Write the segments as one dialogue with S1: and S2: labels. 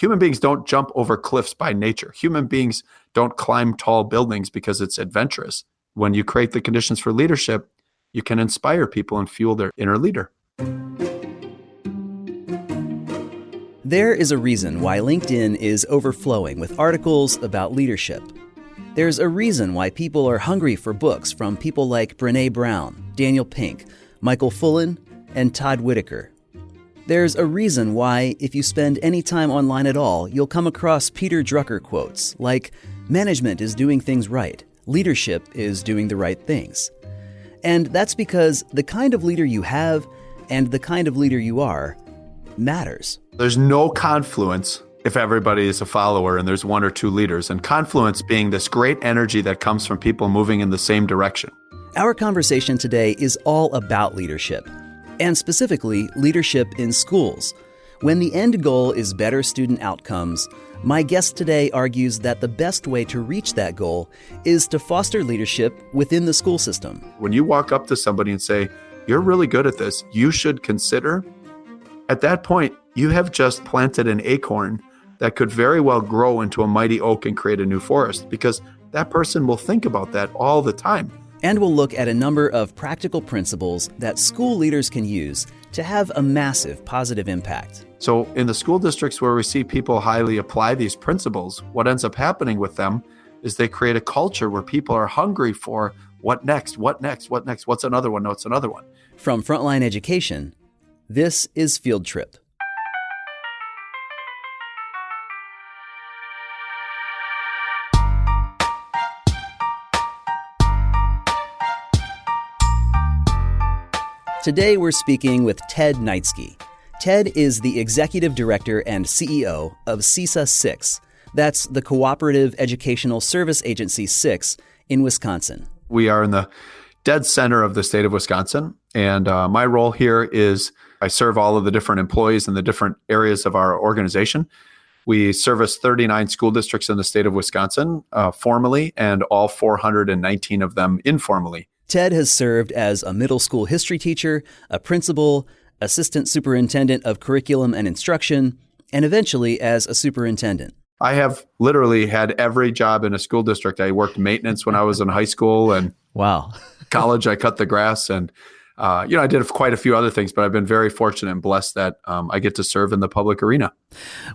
S1: Human beings don't jump over cliffs by nature. Human beings don't climb tall buildings because it's adventurous. When you create the conditions for leadership, you can inspire people and fuel their inner leader.
S2: There is a reason why LinkedIn is overflowing with articles about leadership. There's a reason why people are hungry for books from people like Brené Brown, Daniel Pink, Michael Fullan, and Todd Whitaker. There's a reason why, if you spend any time online at all, you'll come across Peter Drucker quotes like, "Management is doing things right. Leadership is doing the right things." And that's because the kind of leader you have and the kind of leader you are matters.
S1: There's no confluence if everybody is a follower and there's one or two leaders, and confluence being this great energy that comes from people moving in the same direction.
S2: Our conversation today is all about leadership, and specifically leadership in schools. When the end goal is better student outcomes, my guest today argues that the best way to reach that goal is to foster leadership within the school system.
S1: When you walk up to somebody and say, "You're really good at this, you should consider," at that point, you have just planted an acorn that could very well grow into a mighty oak and create a new forest, because that person will think about that all the time.
S2: And we'll look at a number of practical principles that school leaders can use to have a massive positive impact.
S1: So in the school districts where we see people highly apply these principles, what ends up happening with them is they create a culture where people are hungry for what next, what next, what next, what's another one, what's another one.
S2: From Frontline Education, this is Field Trip. Today we're speaking with Ted Neitzke. Ted is the Executive Director and CEO of CESA 6. That's the Cooperative Educational Service Agency 6 in Wisconsin.
S1: We are in the dead center of the state of Wisconsin, and my role here is I serve all of the different employees in the different areas of our organization. We service 39 school districts in the state of Wisconsin formally, and all 419 of them informally.
S2: Ted has served as a middle school history teacher, a principal, assistant superintendent of curriculum and instruction, and eventually as a superintendent.
S1: I have literally had every job in a school district. I worked maintenance when I was in high school, and
S2: wow,
S1: college I cut the grass, and I did quite a few other things, but I've been very fortunate and blessed that I get to serve in the public arena.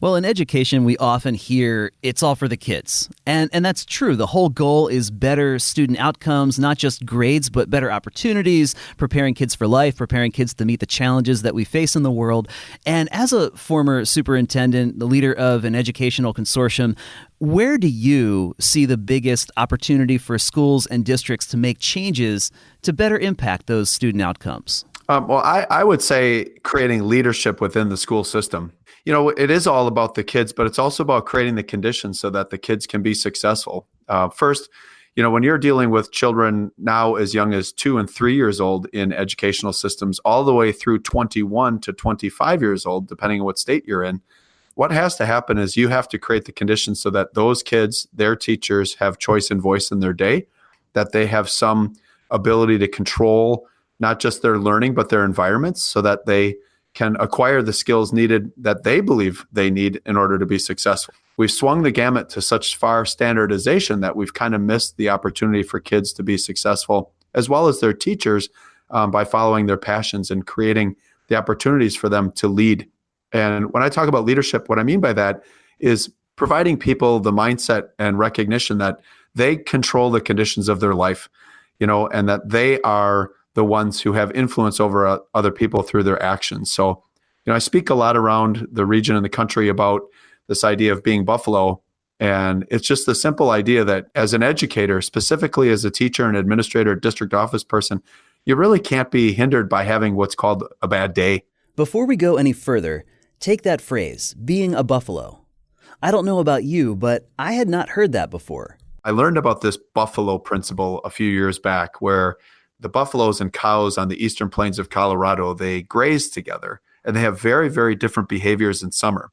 S2: Well, in education, we often hear it's all for the kids. And that's true. The whole goal is better student outcomes, not just grades, but better opportunities, preparing kids for life, preparing kids to meet the challenges that we face in the world. And as a former superintendent, the leader of an educational consortium, where do you see the biggest opportunity for schools and districts to make changes to better impact those student outcomes?
S1: Well, I would say creating leadership within the school system. It is all about the kids, but it's also about creating the conditions so that the kids can be successful. First, when you're dealing with children now as young as 2 and 3 years old in educational systems, all the way through 21 to 25 years old, depending on what state you're in, what has to happen is you have to create the conditions so that those kids, their teachers, have choice and voice in their day, that they have some ability to control not just their learning, but their environments, so that they can acquire the skills needed that they believe they need in order to be successful. We've swung the gamut to such far standardization that we've kind of missed the opportunity for kids to be successful, as well as their teachers, by following their passions and creating the opportunities for them to lead. And when I talk about leadership, what I mean by that is providing people the mindset and recognition that they control the conditions of their life, and that they are the ones who have influence over other people through their actions. So, I speak a lot around the region and the country about this idea of being Buffalo. And it's just the simple idea that as an educator, specifically as a teacher, an administrator, district office person, you really can't be hindered by having what's called a bad day.
S2: Before we go any further, take that phrase, being a buffalo. I don't know about you, but I had not heard that before.
S1: I learned about this buffalo principle a few years back, where the buffaloes and cows on the eastern plains of Colorado, they graze together, and they have very, very different behaviors in summer.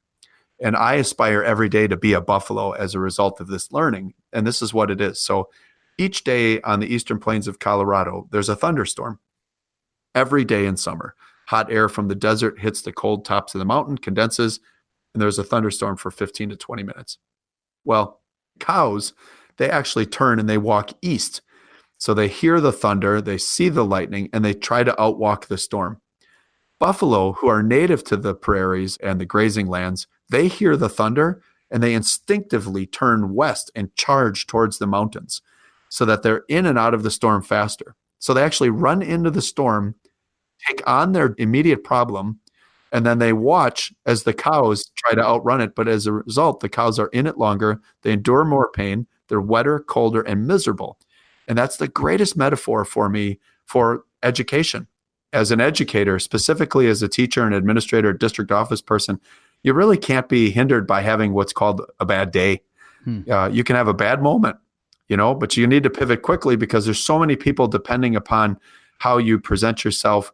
S1: And I aspire every day to be a buffalo as a result of this learning. And this is what it is. So each day on the eastern plains of Colorado, there's a thunderstorm. Every day in summer, hot air from the desert hits the cold tops of the mountain, condenses, and there's a thunderstorm for 15 to 20 minutes. Well, cows, they actually turn and they walk east. So they hear the thunder, they see the lightning, and they try to outwalk the storm. Buffalo, who are native to the prairies and the grazing lands, they hear the thunder and they instinctively turn west and charge towards the mountains so that they're in and out of the storm faster. So they actually run into the storm, take on their immediate problem, and then they watch as the cows try to outrun it. But as a result, the cows are in it longer, they endure more pain, they're wetter, colder, and miserable. And that's the greatest metaphor for me for education. As an educator, specifically as a teacher and administrator, district office person, you really can't be hindered by having what's called a bad day. You can have a bad moment, but you need to pivot quickly because there's so many people depending upon how you present yourself,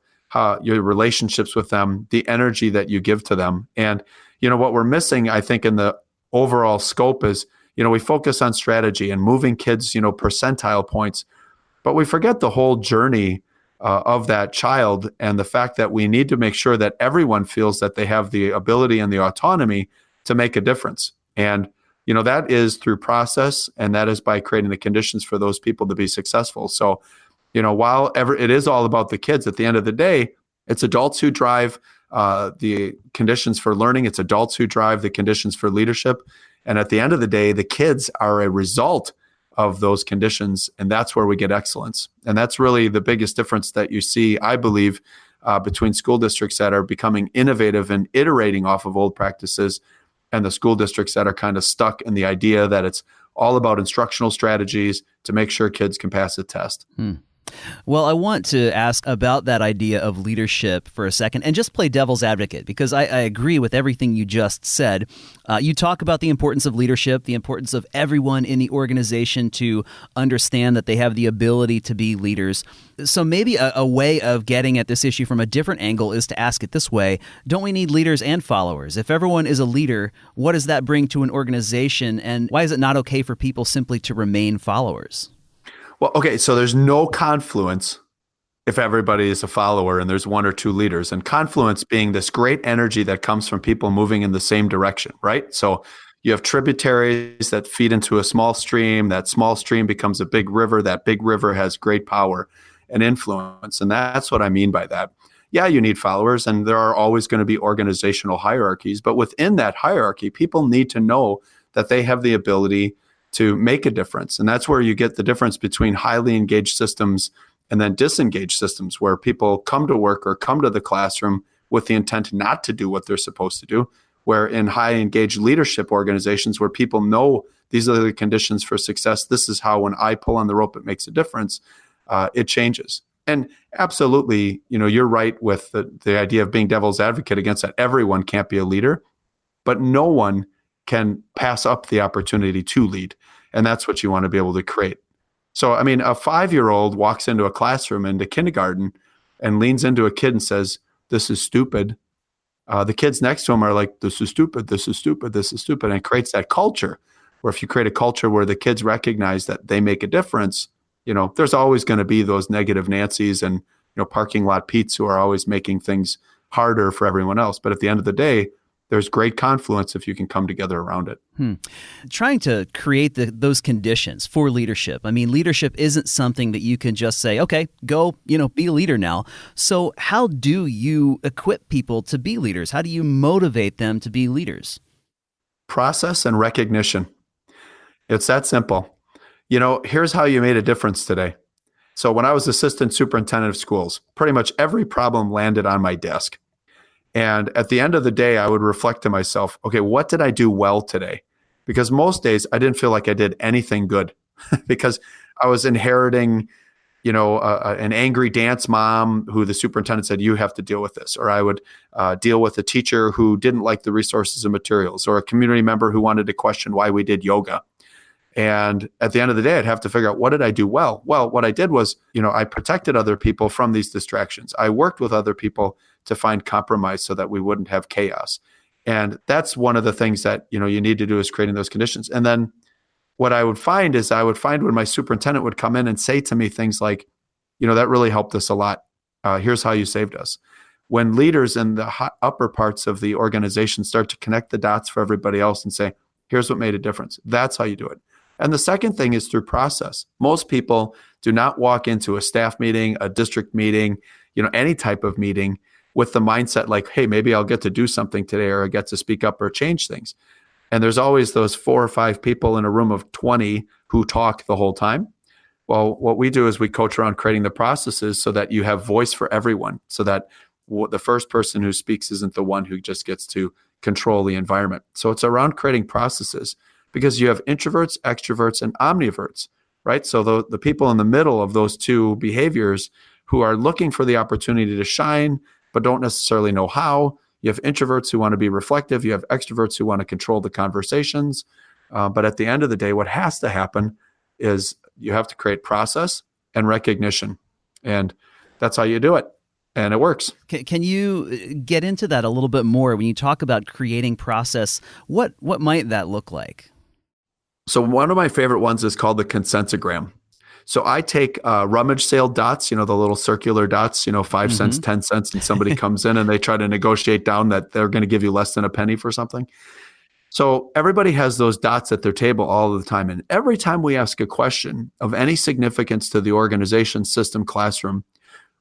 S1: your relationships with them, the energy that you give to them. And, what we're missing, I think, in the overall scope is, we focus on strategy and moving kids, percentile points, but we forget the whole journey of that child and the fact that we need to make sure that everyone feels that they have the ability and the autonomy to make a difference. And, that is through process, and that is by creating the conditions for those people to be successful. So, while it is all about the kids, at the end of the day, it's adults who drive the conditions for learning. It's adults who drive the conditions for leadership. And at the end of the day, the kids are a result of those conditions, and that's where we get excellence. And that's really the biggest difference that you see, I believe, between school districts that are becoming innovative and iterating off of old practices and the school districts that are kind of stuck in the idea that it's all about instructional strategies to make sure kids can pass a test.
S2: Well, I want to ask about that idea of leadership for a second and just play devil's advocate, because I agree with everything you just said. You talk about the importance of leadership, the importance of everyone in the organization to understand that they have the ability to be leaders. So maybe a way of getting at this issue from a different angle is to ask it this way. Don't we need leaders and followers? If everyone is a leader, what does that bring to an organization? And why is it not okay for people simply to remain followers?
S1: Well, okay, so there's no confluence if everybody is a follower and there's one or two leaders. And confluence being this great energy that comes from people moving in the same direction, right? So you have tributaries that feed into a small stream. That small stream becomes a big river. That big river has great power and influence. And that's what I mean by that. Yeah, you need followers, and there are always going to be organizational hierarchies. But within that hierarchy, people need to know that they have the ability to make a difference. And that's where you get the difference between highly engaged systems and then disengaged systems, where people come to work or come to the classroom with the intent not to do what they're supposed to do. Where in high engaged leadership organizations where people know these are the conditions for success, this is how when I pull on the rope, it makes a difference, it changes. And absolutely, you're right with the idea of being devil's advocate against that. Everyone can't be a leader, but no one can pass up the opportunity to lead. And that's what you want to be able to create. So, a 5-year-old walks into a classroom, into kindergarten, and leans into a kid and says, "This is stupid." The kids next to him are like, "This is stupid, this is stupid, this is stupid." And it creates that culture where if you create a culture where the kids recognize that they make a difference, there's always going to be those negative Nancys and, parking lot Petes who are always making things harder for everyone else. But at the end of the day, there's great confluence if you can come together around it.
S2: Trying to create those conditions for leadership. Leadership isn't something that you can just say, okay, go, be a leader now. So how do you equip people to be leaders? How do you motivate them to be leaders?
S1: Process and recognition. It's that simple. Here's how you made a difference today. So when I was assistant superintendent of schools, pretty much every problem landed on my desk. And at the end of the day, I would reflect to myself, okay, what did I do well today? Because most days I didn't feel like I did anything good because I was inheriting, an angry dance mom who the superintendent said, you have to deal with this. Or I would deal with a teacher who didn't like the resources and materials, or a community member who wanted to question why we did yoga. And at the end of the day, I'd have to figure out, what did I do well? Well, what I did was, I protected other people from these distractions. I worked with other people to find compromise so that we wouldn't have chaos. And that's one of the things that, you need to do, is creating those conditions. And then what I would find when my superintendent would come in and say to me things like, that really helped us a lot. Here's how you saved us. when leaders in the upper parts of the organization start to connect the dots for everybody else and say, here's what made a difference. That's how you do it. And the second thing is through process. Most people do not walk into a staff meeting, a district meeting, any type of meeting with the mindset like, hey, maybe I'll get to do something today, or I get to speak up or change things. And there's always those 4 or 5 people in a room of 20 who talk the whole time. Well, what we do is we coach around creating the processes so that you have voice for everyone, so that the first person who speaks isn't the one who just gets to control the environment. So it's around creating processes, because you have introverts, extroverts, and omniverts, right? So the people in the middle of those two behaviors who are looking for the opportunity to shine, but don't necessarily know how. You have introverts who want to be reflective. You have extroverts who want to control the conversations. But at the end of the day, what has to happen is you have to create process and recognition. And that's how you do it. And it works.
S2: Can you get into that a little bit more? When you talk about creating process, what might that look like?
S1: So one of my favorite ones is called the consensogram. So I take rummage sale dots, the little circular dots, 5 cents, 10 cents, and somebody comes in and they try to negotiate down that they're going to give you less than a penny for something. So everybody has those dots at their table all the time. And every time we ask a question of any significance to the organization, system, classroom,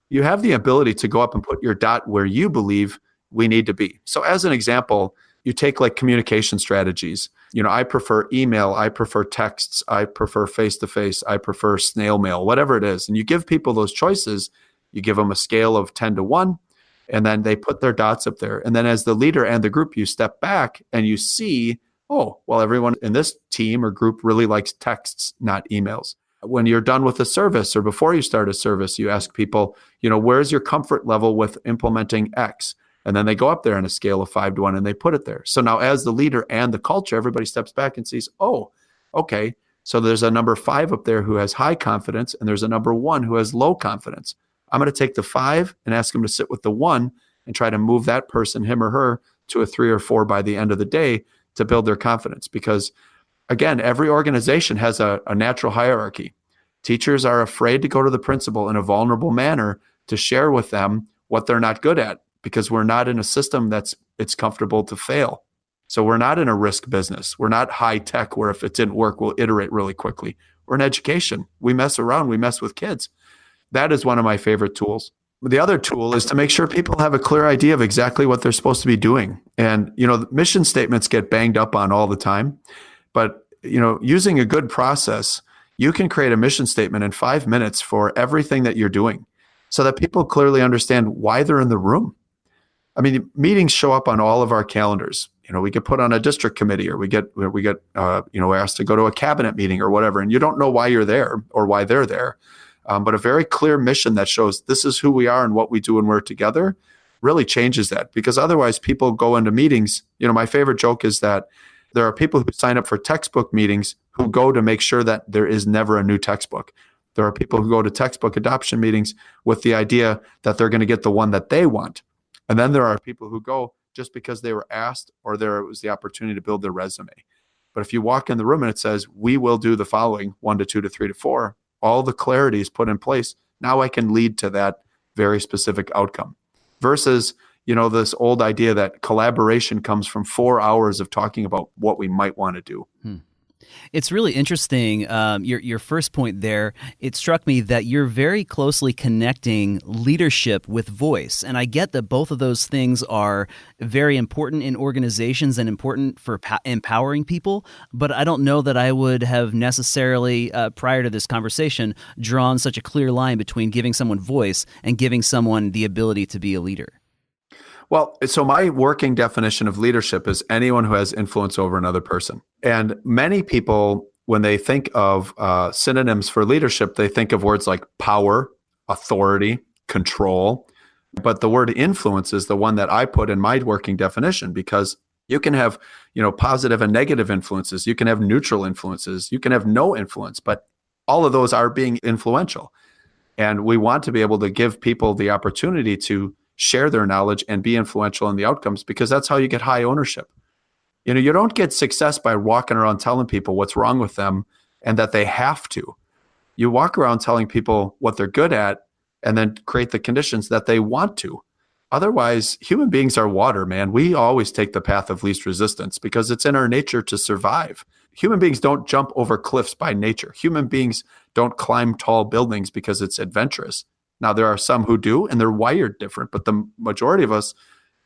S1: you have the ability to go up and put your dot where you believe we need to be. So as an example, you take like communication strategies. I prefer email, I prefer texts, I prefer face-to-face, I prefer snail mail, whatever it is. And you give people those choices. You give them a scale of 10 to 1, and then they put their dots up there. And then as the leader and the group, you step back and you see, oh, well, everyone in this team or group really likes texts, not emails. When you're done with a service or before you start a service, you ask people, where's your comfort level with implementing X? And then they go up there on a scale of 5 to 1 and they put it there. So now as the leader and the culture, everybody steps back and sees, oh, okay, so there's a number 5 up there who has high confidence and there's a number 1 who has low confidence. I'm going to take the 5 and ask him to sit with the 1 and try to move that person, him or her, to a 3 or 4 by the end of the day to build their confidence. Because again, every organization has a natural hierarchy. Teachers are afraid to go to the principal in a vulnerable manner to share with them what they're not good at, because we're not in a system it's comfortable to fail. So we're not in a risk business. We're not high tech where if it didn't work, we'll iterate really quickly. We're in education. We mess around. We mess with kids. That is one of my favorite tools. The other tool is to make sure people have a clear idea of exactly what they're supposed to be doing. And, mission statements get banged up on all the time. But, using a good process, you can create a mission statement in 5 minutes for everything that you're doing so that people clearly understand why they're in the room. I mean, meetings show up on all of our calendars. We get put on a district committee, or we get asked to go to a cabinet meeting or whatever, and you don't know why you're there or why they're there. But a very clear mission that shows this is who we are and what we do when we're together really changes that, because otherwise people go into meetings. My favorite joke is that there are people who sign up for textbook meetings who go to make sure that there is never a new textbook. There are people who go to textbook adoption meetings with the idea that they're going to get the one that they want. And then there are people who go just because they were asked or there was the opportunity to build their resume. But if you walk in the room and it says, we will do the following 1 to 2 to 3 to 4, all the clarity is put in place. Now I can lead to that very specific outcome versus, this old idea that collaboration comes from 4 hours of talking about what we might want to do.
S2: It's really interesting. Your first point there, it struck me that you're very closely connecting leadership with voice. And I get that both of those things are very important in organizations and important for empowering people. But I don't know that I would have necessarily, prior to this conversation, drawn such a clear line between giving someone voice and giving someone the ability to be a leader.
S1: Well, so my working definition of leadership is anyone who has influence over another person. And many people, when they think of synonyms for leadership, they think of words like power, authority, control. But the word influence is the one that I put in my working definition, because you can have, positive and negative influences. You can have neutral influences. You can have no influence, but all of those are being influential. And we want to be able to give people the opportunity to share their knowledge and be influential in the outcomes, because that's how you get high ownership. You don't get success by walking around telling people what's wrong with them and that they have to. You walk around telling people what they're good at and then create the conditions that they want to. Otherwise, human beings are water, man. We always take the path of least resistance because it's in our nature to survive. Human beings don't jump over cliffs by nature. Human beings don't climb tall buildings because it's adventurous. Now, there are some who do, and they're wired different, but the majority of us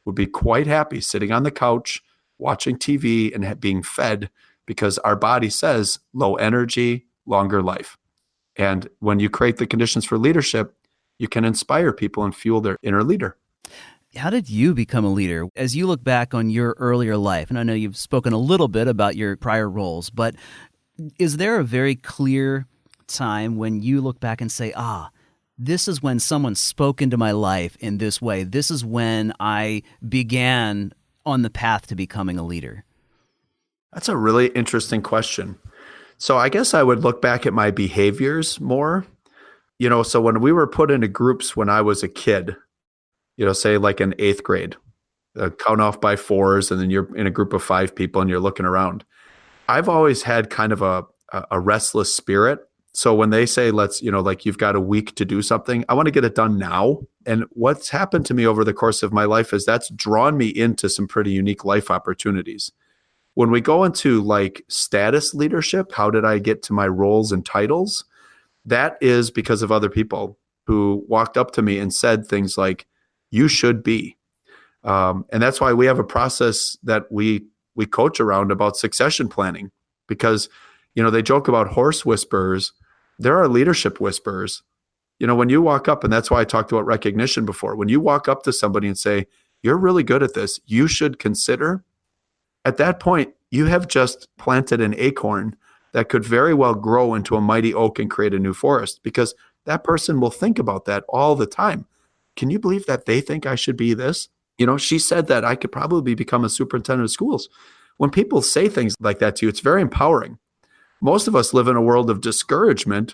S1: would be quite happy sitting on the couch, watching TV, and being fed because our body says low energy, longer life. And when you create the conditions for leadership, you can inspire people and fuel their inner leader.
S2: How did you become a leader? As you look back on your earlier life, and I know you've spoken a little bit about your prior roles, but is there a very clear time when you look back and say, this is when someone spoke into my life in this way. This is when I began on the path to becoming a leader?
S1: That's a really interesting question. So I guess I would look back at my behaviors more. So when we were put into groups when I was a kid, say like in 8th grade, count off by fours, and then you're in a group of 5 people and you're looking around. I've always had kind of a restless spirit. So when they say, let's, like you've got a week to do something, I want to get it done now. And what's happened to me over the course of my life is that's drawn me into some pretty unique life opportunities. When we go into like status leadership, how did I get to my roles and titles? That is because of other people who walked up to me and said things like, you should be. And that's why we have a process that we coach around about succession planning, because, they joke about horse whisperers. There are leadership whisperers. When you walk up, and that's why I talked about recognition before, when you walk up to somebody and say, you're really good at this, you should consider, at that point, you have just planted an acorn that could very well grow into a mighty oak and create a new forest, because that person will think about that all the time. Can you believe that they think I should be this? She said that I could probably become a superintendent of schools. When people say things like that to you, it's very empowering. Most of us live in a world of discouragement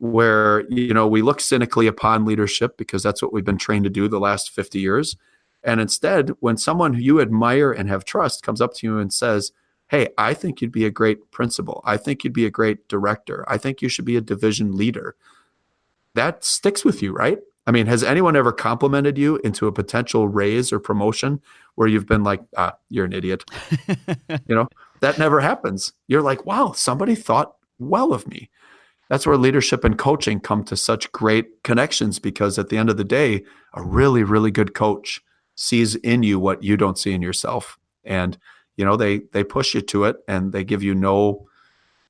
S1: where, we look cynically upon leadership because that's what we've been trained to do the last 50 years. And instead, when someone who you admire and have trust comes up to you and says, hey, I think you'd be a great principal. I think you'd be a great director. I think you should be a division leader. That sticks with you, right? I mean, has anyone ever complimented you into a potential raise or promotion where you've been like, you're an idiot? That never happens. You're like, wow, somebody thought well of me. That's where leadership and coaching come to such great connections, because at the end of the day, a really, really good coach sees in you what you don't see in yourself. And, they push you to it, and they give you no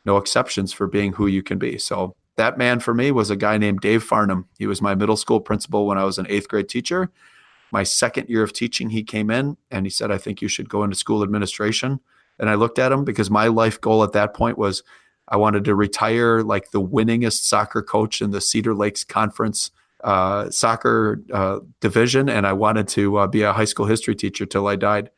S1: exceptions for being who you can be. So that man for me was a guy named Dave Farnham. He was my middle school principal when I was an 8th grade teacher. My 2nd year of teaching, he came in and he said, I think you should go into school administration. And I looked at him because my life goal at that point was I wanted to retire like the winningest soccer coach in the Cedar Lakes Conference soccer division. And I wanted to be a high school history teacher till I died.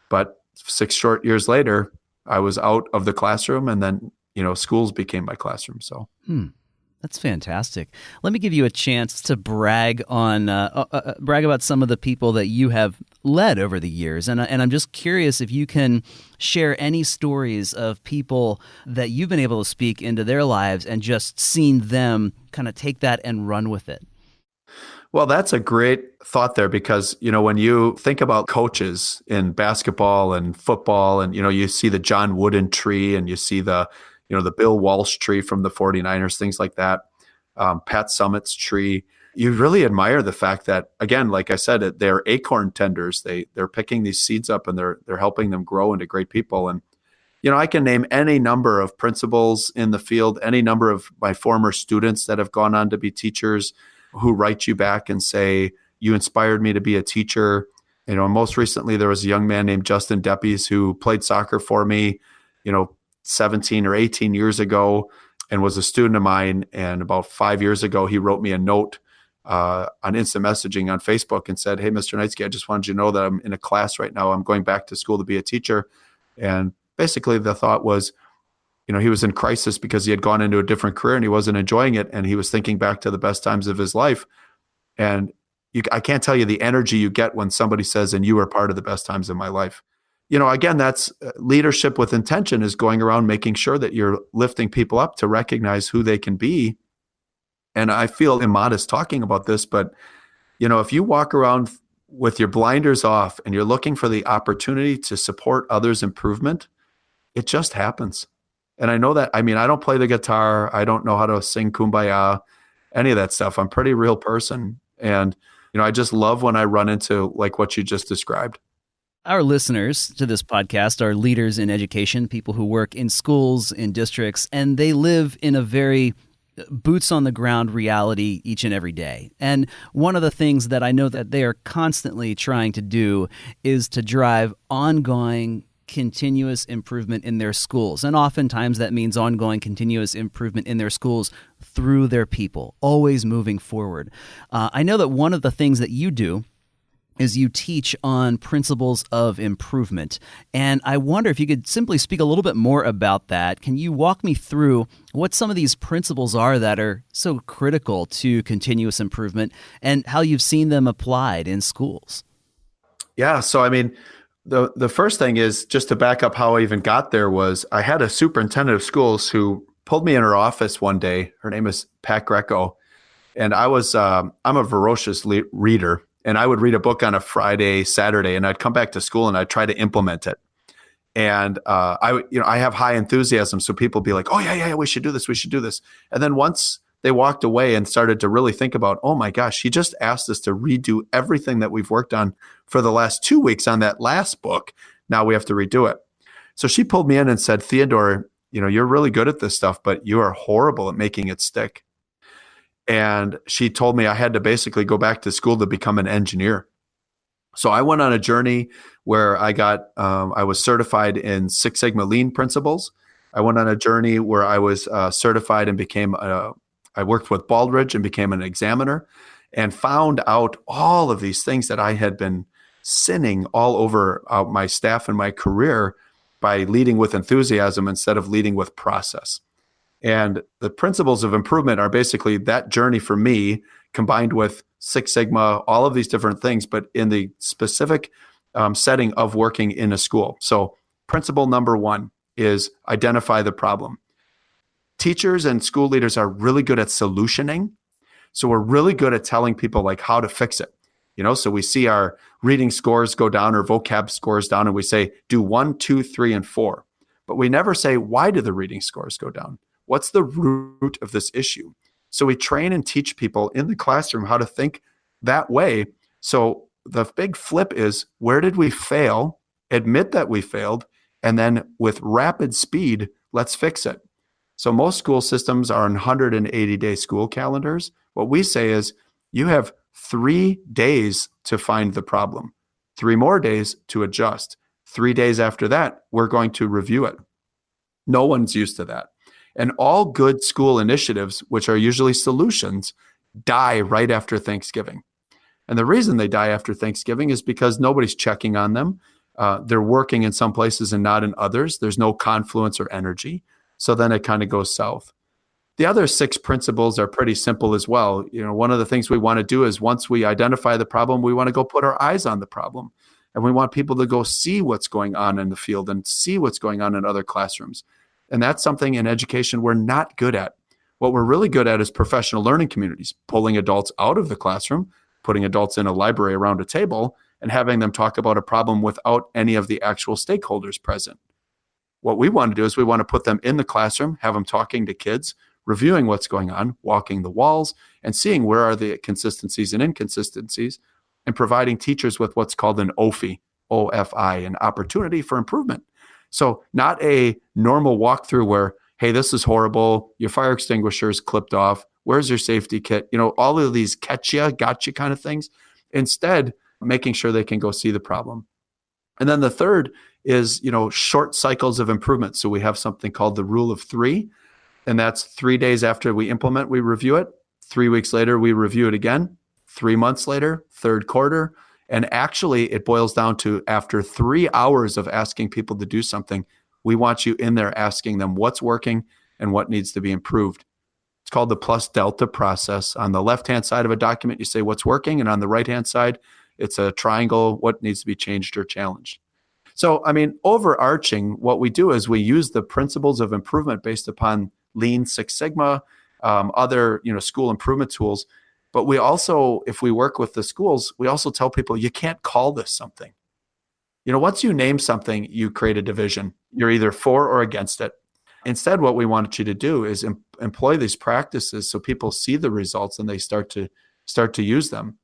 S1: But 6 short years later, I was out of the classroom, and then schools became my classroom. So
S2: that's fantastic. Let me give you a chance to brag on brag about some of the people that you have led over the years, and I'm just curious if you can share any stories of people that you've been able to speak into their lives and just seen them kind of take that and run with it.
S1: Well, that's a great thought there, because, when you think about coaches in basketball and football, and, you see the John Wooden tree, and you see the Bill Walsh tree from the 49ers, things like that, Pat Summitt's tree, you really admire the fact that, again, like I said, they're acorn tenders. They're picking these seeds up, and they're helping them grow into great people. And, I can name any number of principals in the field, any number of my former students that have gone on to be teachers, who write you back and say, you inspired me to be a teacher. Most recently, there was a young man named Justin Deppies who played soccer for me, 17 or 18 years ago, and was a student of mine. And about 5 years ago, he wrote me a note on instant messaging on Facebook and said, hey, Mr. Neitzke, I just wanted you to know that I'm in a class right now. I'm going back to school to be a teacher. And basically the thought was, he was in crisis because he had gone into a different career and he wasn't enjoying it. And he was thinking back to the best times of his life. And I can't tell you the energy you get when somebody says, and you were part of the best times of my life. Again, that's leadership with intention, is going around making sure that you're lifting people up to recognize who they can be. And I feel immodest talking about this, but, if you walk around with your blinders off and you're looking for the opportunity to support others' improvement, it just happens. And I know that, I mean, I don't play the guitar. I don't know how to sing Kumbaya, any of that stuff. I'm a pretty real person. And, I just love when I run into like what you just described.
S2: Our listeners to this podcast are leaders in education, people who work in schools, in districts, and they live in a very boots on the ground reality each and every day. And one of the things that I know that they are constantly trying to do is to drive ongoing continuous improvement in their schools. And oftentimes that means ongoing continuous improvement in their schools through their people, always moving forward. I know that one of the things that you do is you teach on principles of improvement. And I wonder if you could simply speak a little bit more about that. Can you walk me through what some of these principles are that are so critical to continuous improvement and how you've seen them applied in schools?
S1: Yeah. So, I mean, the first thing is, just to back up how I even got there, was I had a superintendent of schools who pulled me in her office one day. Her name is Pat Greco. And I'm a voracious reader. And I would read a book on a Friday, Saturday, and I'd come back to school and I'd try to implement it. And I have high enthusiasm. So people be like, oh yeah, we should do this. We should do this. And then once they walked away and started to really think about, oh my gosh, he just asked us to redo everything that we've worked on for the last 2 weeks on that last book. Now we have to redo it. So she pulled me in and said, Theodore, you're really good at this stuff, but you are horrible at making it stick. And she told me I had to basically go back to school to become an engineer. So I went on a journey where I was certified in Six Sigma Lean principles. I went on a journey where I was certified and I worked with Baldrige and became an examiner, and found out all of these things that I had been sinning all over my staff and my career by leading with enthusiasm instead of leading with process. And the principles of improvement are basically that journey for me, combined with Six Sigma, all of these different things, but in the specific setting of working in a school. So principle number one is identify the problem. Teachers and school leaders are really good at solutioning. So we're really good at telling people like how to fix it. So we see our reading scores go down or vocab scores down, and we say, do 1, 2, 3, and 4. But we never say, why do the reading scores go down? What's the root of this issue? So we train and teach people in the classroom how to think that way. So the big flip is, where did we fail? Admit that we failed. And then with rapid speed, let's fix it. So most school systems are on 180-day school calendars. What we say is, you have 3 days to find the problem, 3 more days to adjust. 3 days after that, we're going to review it. No one's used to that. And all good school initiatives, which are usually solutions, die right after Thanksgiving. And the reason they die after Thanksgiving is because nobody's checking on them. They're working in some places and not in others. There's no confluence or energy. So then it kind of goes south. The other 6 principles are pretty simple as well. One of the things we want to do is, once we identify the problem, we want to go put our eyes on the problem. And we want people to go see what's going on in the field and see what's going on in other classrooms. And that's something in education we're not good at. What we're really good at is professional learning communities, pulling adults out of the classroom, putting adults in a library around a table, and having them talk about a problem without any of the actual stakeholders present. What we want to do is we want to put them in the classroom, have them talking to kids, reviewing what's going on, walking the walls, and seeing where are the consistencies and inconsistencies, and providing teachers with what's called an OFI, O-F-I, an opportunity for improvement. So not a normal walkthrough where, hey, this is horrible, your fire extinguisher is clipped off, where's your safety kit? All of these gotcha kind of things. Instead, making sure they can go see the problem. And then the third is, short cycles of improvement. So we have something called the rule of 3. And that's 3 days after we implement, we review it. 3 weeks later, we review it again. 3 months later, third quarter. And actually, it boils down to, after 3 hours of asking people to do something, we want you in there asking them what's working and what needs to be improved. It's called the plus delta process. On the left-hand side of a document, you say what's working. And on the right-hand side, it's a triangle, what needs to be changed or challenged. So, overarching, what we do is we use the principles of improvement based upon Lean Six Sigma, other, school improvement tools. But we also, if we work with the schools, we also tell people you can't call this something. Once you name something, you create a division. You're either for or against it. Instead, what we want you to do is employ these practices so people see the results and they start to use them.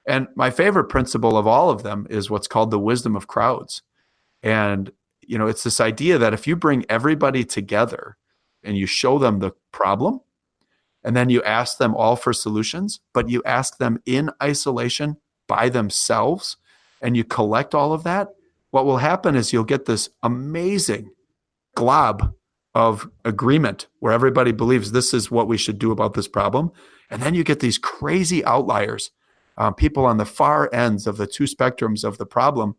S1: And my favorite principle of all of them is what's called the wisdom of crowds. And it's this idea that if you bring everybody together and you show them the problem, and then you ask them all for solutions, but you ask them in isolation by themselves, and you collect all of that, what will happen is you'll get this amazing glob of agreement where everybody believes this is what we should do about this problem. And then you get these crazy outliers, people on the far ends of the two spectrums of the problem.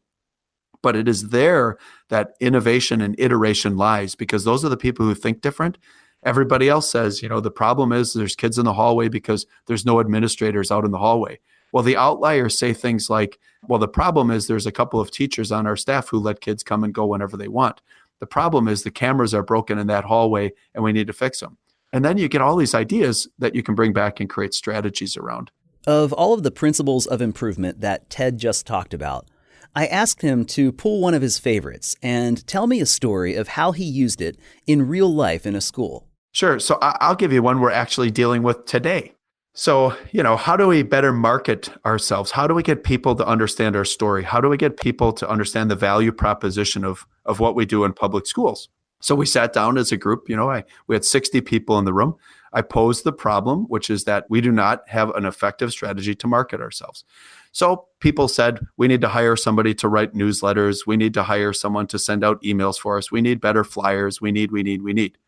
S1: But it is there that innovation and iteration lies, because those are the people who think different. Everybody else says, the problem is there's kids in the hallway because there's no administrators out in the hallway. Well, the outliers say things like, well, the problem is there's a couple of teachers on our staff who let kids come and go whenever they want. The problem is the cameras are broken in that hallway and we need to fix them. And then you get all these ideas that you can bring back and create strategies around.
S2: Of all of the principles of improvement that Ted just talked about, I asked him to pull one of his favorites and tell me a story of how he used it in real life in a school.
S1: Sure. So I'll give you one we're actually dealing with today. So, how do we better market ourselves? How do we get people to understand our story? How do we get people to understand the value proposition of what we do in public schools? So we sat down as a group, we had 60 people in the room. I posed the problem, which is that we do not have an effective strategy to market ourselves. So people said, we need to hire somebody to write newsletters. We need to hire someone to send out emails for us. We need better flyers. We need.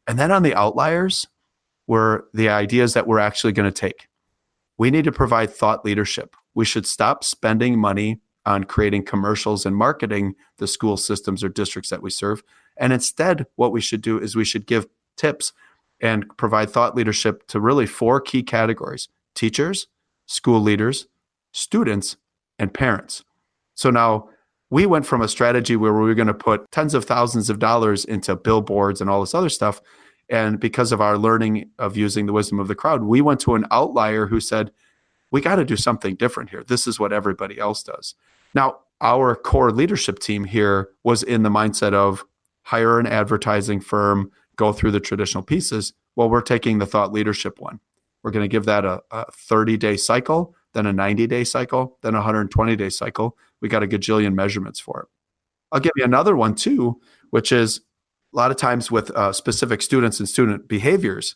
S1: And then on the outliers were the ideas that we're actually going to take. We need to provide thought leadership. We should stop spending money on creating commercials and marketing the school systems or districts that we serve. And instead, what we should do is we should give tips and provide thought leadership to really 4 key categories: teachers, school leaders, students, and parents. So now we went from a strategy where we were going to put tens of thousands of dollars into billboards and all this other stuff. And because of our learning of using the wisdom of the crowd, we went to an outlier who said, we got to do something different here. This is what everybody else does. Now, our core leadership team here was in the mindset of hire an advertising firm, go through the traditional pieces. Well, we're taking the thought leadership one. We're going to give that a 30-day cycle, then a 90-day cycle, then a 120-day cycle. We got a gajillion measurements for it. I'll give you another one too, which is a lot of times with specific students and student behaviors.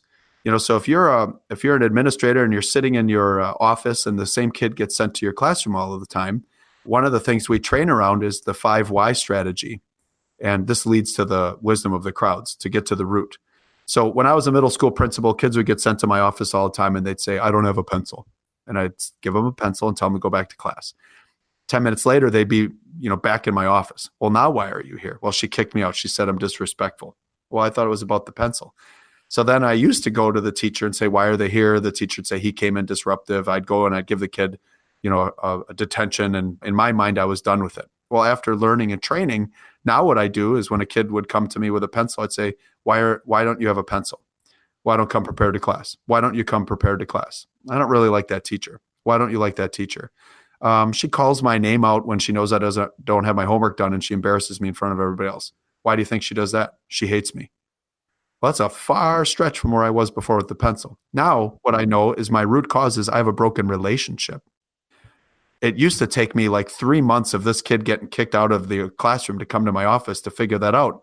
S1: So if you're an administrator and you're sitting in your office and the same kid gets sent to your classroom all of the time, one of the things we train around is the 5 why strategy. And this leads to the wisdom of the crowds to get to the root. So when I was a middle school principal, kids would get sent to my office all the time and they'd say, I don't have a pencil. And I'd give them a pencil and tell them to go back to class. 10 minutes later, they'd be, back in my office. Well, now why are you here? Well, she kicked me out. She said I'm disrespectful. Well, I thought it was about the pencil. So then I used to go to the teacher and say, why are they here? The teacher would say he came in disruptive. I'd go and I'd give the kid, a detention. And in my mind, I was done with it. Well, after learning and training, now what I do is when a kid would come to me with a pencil, I'd say, why don't you have a pencil? Why don't come prepared to class? Why don't you come prepared to class? I don't really like that teacher. Why don't you like that teacher? She calls my name out when she knows I don't have my homework done and she embarrasses me in front of everybody else. Why do you think she does that? She hates me. Well, that's a far stretch from where I was before with the pencil. Now, what I know is my root cause is I have a broken relationship. It used to take me like 3 months of this kid getting kicked out of the classroom to come to my office to figure that out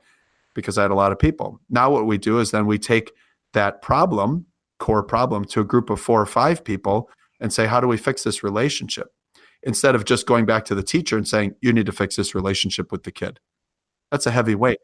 S1: because I had a lot of people. Now what we do is then we take that core problem, to a group of 4 or 5 people and say, how do we fix this relationship? Instead of just going back to the teacher and saying, you need to fix this relationship with the kid. That's a heavy weight.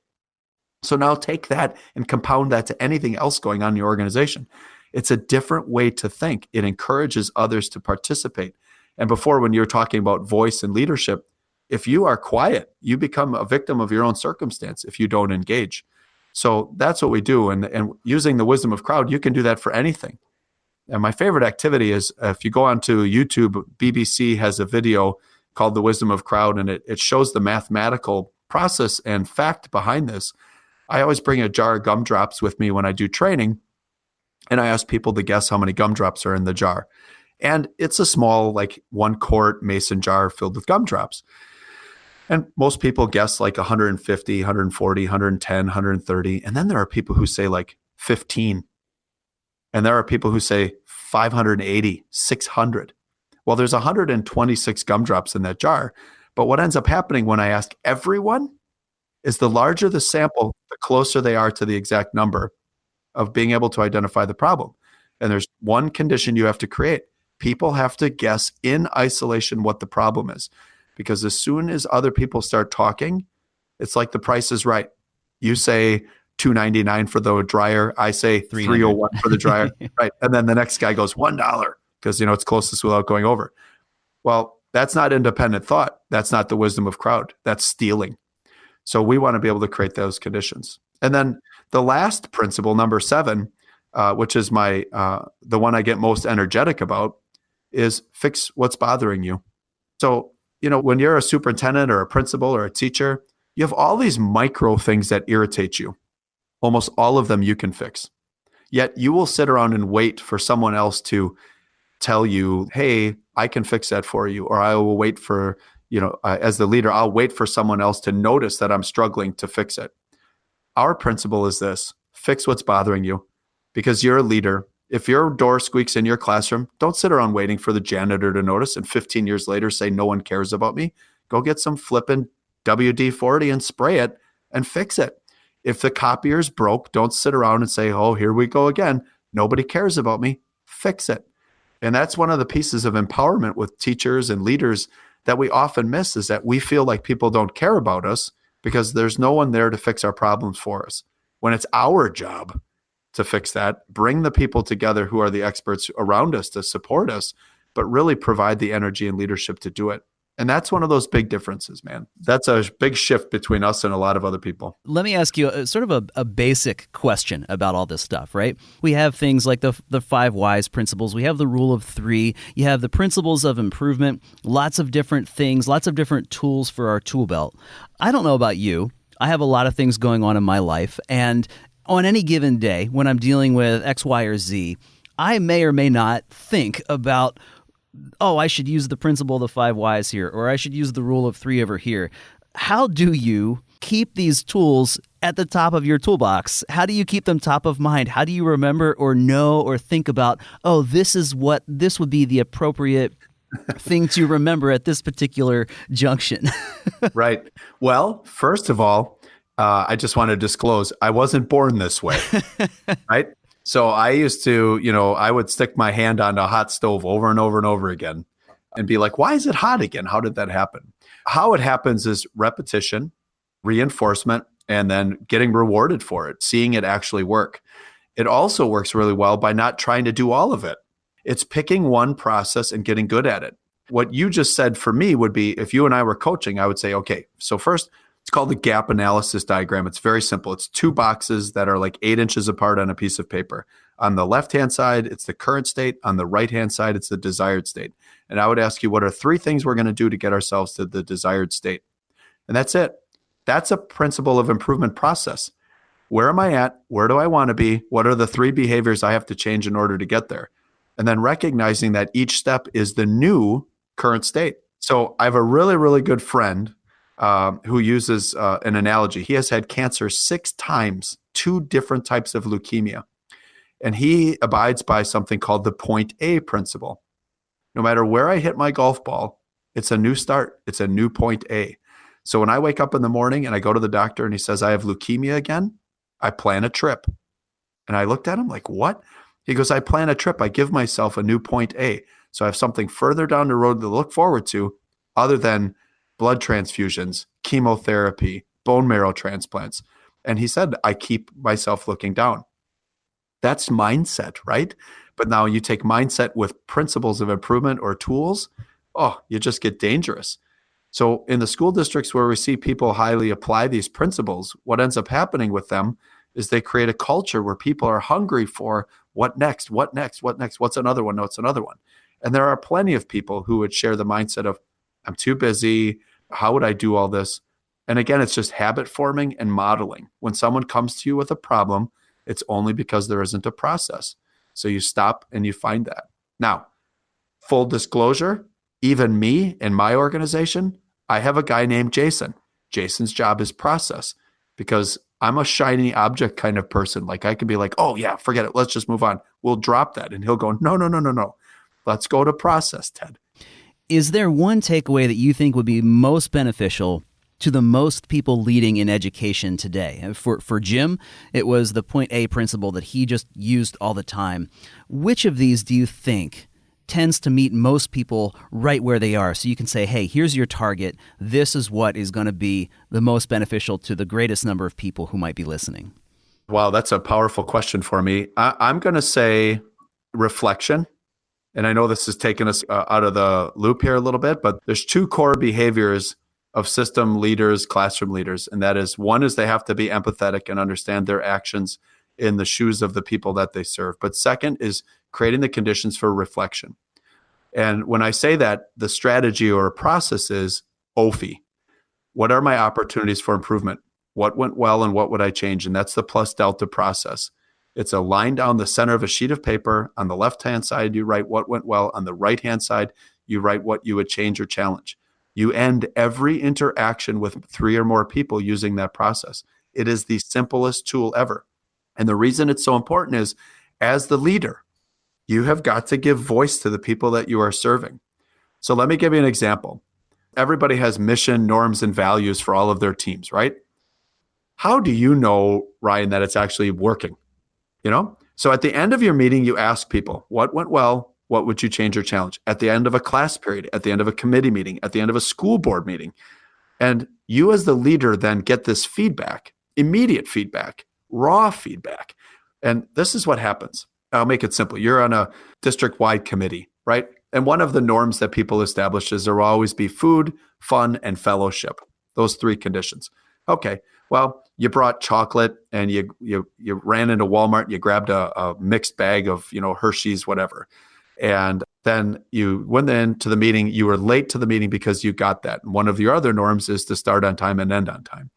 S1: So now take that and compound that to anything else going on in your organization. It's a different way to think. It encourages others to participate. And before, when you're talking about voice and leadership, if you are quiet, you become a victim of your own circumstance if you don't engage. So that's what we do. And using the wisdom of crowd, you can do that for anything. And my favorite activity is if you go onto YouTube, BBC has a video called The Wisdom of Crowd, and it shows the mathematical process and fact behind this. I always bring a jar of gumdrops with me when I do training. and I ask people to guess how many gumdrops are in the jar. And it's a small, like 1-quart mason jar filled with gumdrops. And most people guess like 150, 140, 110, 130. And then there are people who say like 15. And there are people who say 580, 600. Well, there's 126 gumdrops in that jar. But what ends up happening when I ask everyone is the larger the sample, the closer they are to the exact number of being able to identify the problem. And there's one condition you have to create. People have to guess in isolation what the problem is. Because as soon as other people start talking, it's like the Price is Right. You say $2.99 for the dryer. I say $3.01 for the dryer. Right. And then the next guy goes $1 because, it's closest without going over. Well, that's not independent thought. That's not the wisdom of crowd. That's stealing. So we want to be able to create those conditions. And then the last principle, number 7, which is the one I get most energetic about, is fix what's bothering you. So, when you're a superintendent or a principal or a teacher, you have all these micro things that irritate you. Almost all of them you can fix. Yet you will sit around and wait for someone else to tell you, hey, I can fix that for you. Or I will wait for, as the leader, I'll wait for someone else to notice that I'm struggling to fix it. Our principle is this: fix what's bothering you, because you're a leader. If your door squeaks in your classroom, don't sit around waiting for the janitor to notice and 15 years later say no one cares about me. Go get some flippin' WD-40 and spray it and fix it. If the copier's broke, don't sit around and say, oh, here we go again. Nobody cares about me. Fix it. And that's one of the pieces of empowerment with teachers and leaders that we often miss, is that we feel like people don't care about us because there's no one there to fix our problems for us. When it's our job to fix that, bring the people together who are the experts around us to support us, but really provide the energy and leadership to do it. And that's one of those big differences, man. That's a big shift between us and a lot of other people.
S2: Let me ask you sort of a basic question about all this stuff, right? We have things like the 5 whys principles. We have the rule of 3. You have the principles of improvement, lots of different things, lots of different tools for our tool belt. I don't know about you. I have a lot of things going on in my life, and on any given day, when I'm dealing with X, Y, or Z, I may or may not think about, oh, I should use the principle of the 5 whys here, or I should use the rule of 3 over here. How do you keep these tools at the top of your toolbox? How do you keep them top of mind? How do you remember or know or think about, oh, this would be the appropriate thing to remember at this particular junction?
S1: Right. Well, first of all, I just want to disclose, I wasn't born this way, right? So I used to, I would stick my hand on a hot stove over and over and over again and be like, why is it hot again? How did that happen? How it happens is repetition, reinforcement, and then getting rewarded for it, seeing it actually work. It also works really well by not trying to do all of it. It's picking one process and getting good at it. What you just said for me would be, if you and I were coaching, I would say, okay, so first, it's called the gap analysis diagram. It's very simple. It's 2 boxes that are like 8 inches apart on a piece of paper. On the left-hand side, it's the current state. On the right-hand side, it's the desired state. And I would ask you, what are 3 things we're going to do to get ourselves to the desired state? And that's it. That's a principle of improvement process. Where am I at? Where do I want to be? What are the 3 behaviors I have to change in order to get there? And then recognizing that each step is the new current state. So I have a really, really good friend who uses an analogy. He has had cancer 6 times, 2 different types of leukemia. And he abides by something called the point A principle. No matter where I hit my golf ball, it's a new start. It's a new point A. So when I wake up in the morning and I go to the doctor and he says, I have leukemia again, I plan a trip. And I looked at him like, what? He goes, I plan a trip. I give myself a new point A. So I have something further down the road to look forward to other than blood transfusions, chemotherapy, bone marrow transplants. And he said, I keep myself looking down. That's mindset, right? But now you take mindset with principles of improvement or tools, you just get dangerous. So in the school districts where we see people highly apply these principles, what ends up happening with them is they create a culture where people are hungry for what next, what next, what next, what's another one, no, it's another one. And there are plenty of people who would share the mindset of, I'm too busy. How would I do all this? And again, it's just habit forming and modeling. When someone comes to you with a problem, it's only because there isn't a process. So you stop and you find that. Now, full disclosure, even me in my organization, I have a guy named Jason. Jason's job is process because I'm a shiny object kind of person. Like I can be like, oh yeah, forget it. Let's just move on. We'll drop that. And he'll go, no, no, no, no, no. Let's go to process, Ted.
S2: Is there one takeaway that you think would be most beneficial to the most people leading in education today? For Jim, it was the point A principle that he just used all the time. Which of these do you think tends to meet most people right where they are? So you can say, hey, here's your target. This is what is going to be the most beneficial to the greatest number of people who might be listening.
S1: Wow, that's a powerful question for me. I'm going to say reflection. And I know this has taken us out of the loop here a little bit, but there's two core behaviors of system leaders, classroom leaders. And that is, one is they have to be empathetic and understand their actions in the shoes of the people that they serve. But second is creating the conditions for reflection. And when I say that, the strategy or process is OFI. What are my opportunities for improvement? What went well and what would I change? And that's the plus delta process. It's a line down the center of a sheet of paper. On the left-hand side, you write what went well. On the right-hand side, you write what you would change or challenge. You end every interaction with 3 or more people using that process. It is the simplest tool ever. And the reason it's so important is, as the leader, you have got to give voice to the people that you are serving. So let me give you an example. Everybody has mission, norms, and values for all of their teams, right? How do you know, Ryan, that it's actually working? So at the end of your meeting, you ask people, what went well? What would you change or challenge? At the end of a class period, at the end of a committee meeting, at the end of a school board meeting. And you as the leader then get this feedback, immediate feedback, raw feedback. And this is what happens. I'll make it simple. You're on a district-wide committee, right? And one of the norms that people establish is there will always be food, fun, and fellowship. Those 3 conditions. Okay, well, you brought chocolate and you ran into Walmart and you grabbed a mixed bag of, Hershey's, whatever. And then you went into the meeting, you were late to the meeting because you got that. And one of your other norms is to start on time and end on time.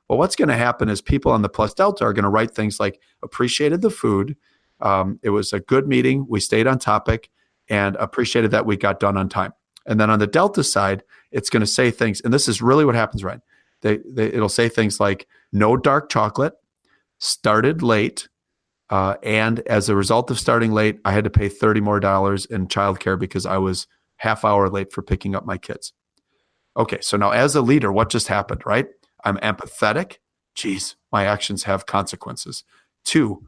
S1: Well, what's going to happen is people on the plus delta are going to write things like appreciated the food. It was a good meeting. We stayed on topic and appreciated that we got done on time. And then on the delta side, it's going to say things, and this is really what happens, right? It'll say things like no dark chocolate, started late, and as a result of starting late, I had to pay $30 more in childcare because I was half hour late for picking up my kids. Okay, so now as a leader, what just happened, right? I'm empathetic. Geez, my actions have consequences. 2,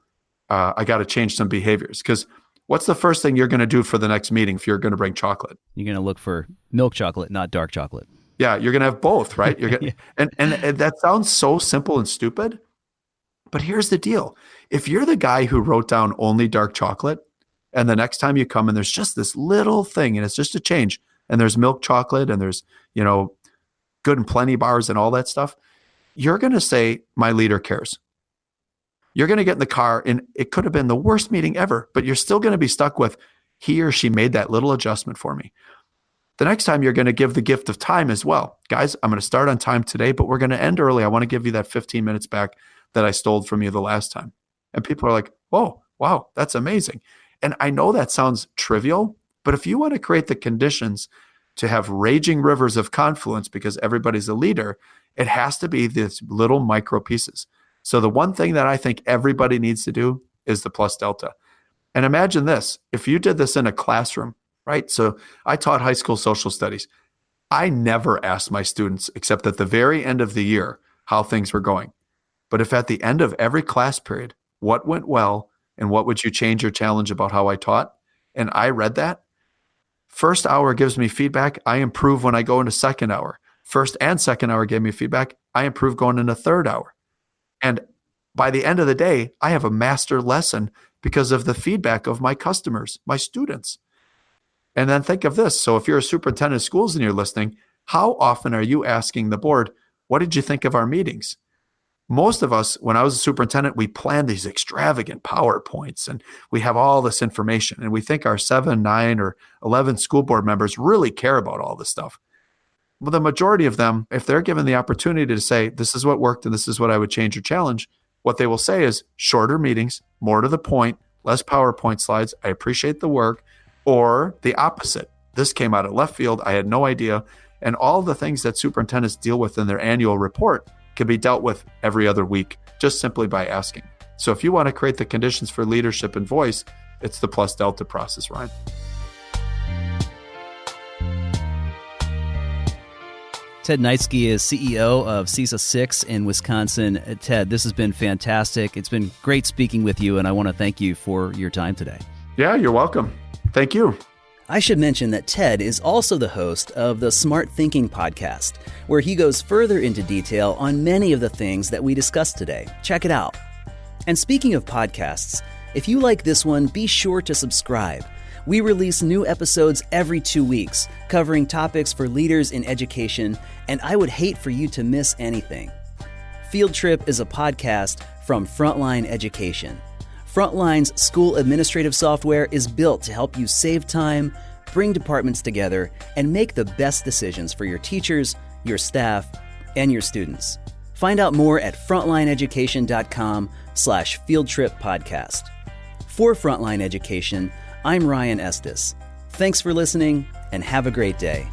S1: I got to change some behaviors, because what's the first thing you're going to do for the next meeting if you're going to bring chocolate?
S2: You're going to look for milk chocolate, not dark chocolate.
S1: Yeah, you're going to have both, right? You're going yeah. and that sounds so simple and stupid, but here's the deal. If you're the guy who wrote down only dark chocolate, and the next time you come and there's just this little thing and it's just a change, and there's milk chocolate and there's, good and plenty bars and all that stuff, you're going to say, my leader cares. You're going to get in the car and it could have been the worst meeting ever, but you're still going to be stuck with, he or she made that little adjustment for me. The next time you're going to give the gift of time as well. Guys, I'm going to start on time today, but we're going to end early. I want to give you that 15 minutes back that I stole from you the last time. And people are like, oh, wow, that's amazing. And I know that sounds trivial, but if you want to create the conditions to have raging rivers of confluence because everybody's a leader, it has to be these little micro pieces. So the one thing that I think everybody needs to do is the plus delta. And imagine this, if you did this in a classroom, right? So I taught high school social studies. I never asked my students, except at the very end of the year, how things were going. But if at the end of every class period, what went well and what would you change or challenge about how I taught? And I read that. First hour gives me feedback. I improve when I go into second hour. First and second hour gave me feedback. I improve going into third hour. And by the end of the day, I have a master lesson because of the feedback of my customers, my students. And then think of this. So if you're a superintendent of schools and you're listening, how often are you asking the board, what did you think of our meetings? Most of us, when I was a superintendent, we planned these extravagant PowerPoints and we have all this information and we think our 7, 9, or 11 school board members really care about all this stuff. Well, the majority of them, if they're given the opportunity to say, this is what worked and this is what I would change or challenge, what they will say is shorter meetings, more to the point, less PowerPoint slides. I appreciate the work. Or the opposite. This came out of left field. I had no idea. And all the things that superintendents deal with in their annual report can be dealt with every other week, just simply by asking. So if you want to create the conditions for leadership and voice, it's the plus delta process, Ryan.
S2: Ted Neitzke is CEO of CISA 6 in Wisconsin. Ted, this has been fantastic. It's been great speaking with you, and I want to thank you for your time today.
S1: Yeah, you're welcome. Thank you.
S2: I should mention that Ted is also the host of the Smart Thinking podcast, where he goes further into detail on many of the things that we discussed today. Check it out. And speaking of podcasts, if you like this one, be sure to subscribe. We release new episodes every 2 weeks, covering topics for leaders in education, and I would hate for you to miss anything. Field Trip is a podcast from Frontline Education. Frontline's school administrative software is built to help you save time, bring departments together, and make the best decisions for your teachers, your staff, and your students. Find out more at frontlineeducation.com/fieldtrippodcast. For Frontline Education, I'm Ryan Estes. Thanks for listening, and have a great day.